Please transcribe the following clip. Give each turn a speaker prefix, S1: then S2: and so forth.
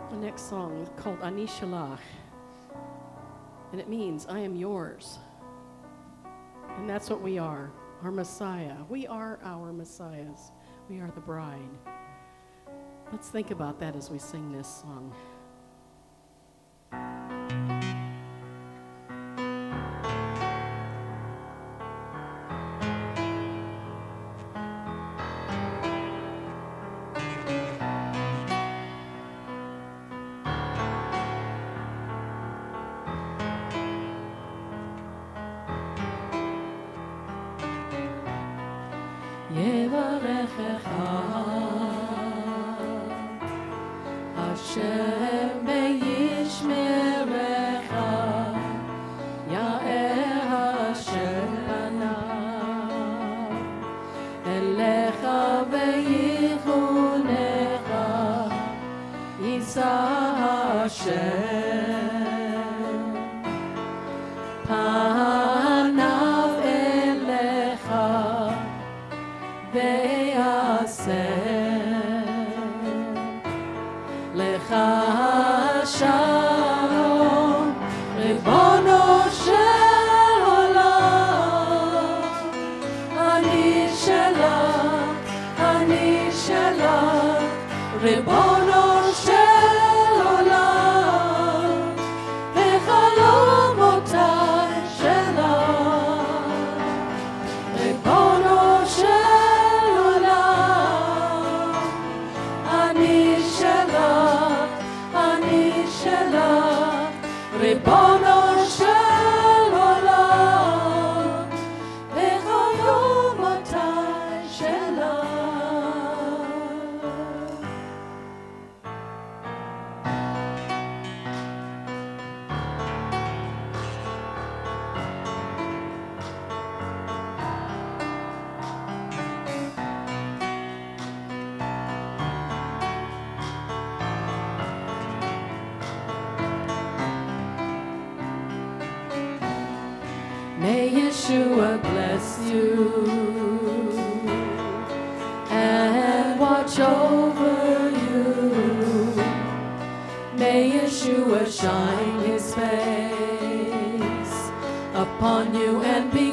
S1: The next song is called Ani Shalach, and it means I am yours. And that's what we are, our Messiah. We are our Messiahs. We are the bride. Let's think about that as we sing this song.
S2: יברכך השם וישמרך, יאר השם פניו אליך ויחונך, יישא השם פניו אליך ויעשה לך שלום, ריבונו של עולם. אני שלך, אני שלך, ריבונו של עולם, וחלומותיי שלך, ריבונו של עולם. אני שלך, אני שלך, ריבונו של עולם, וחלומותיי שלך. May Yeshua bless you and watch over you. May Yeshua shine his face upon you and be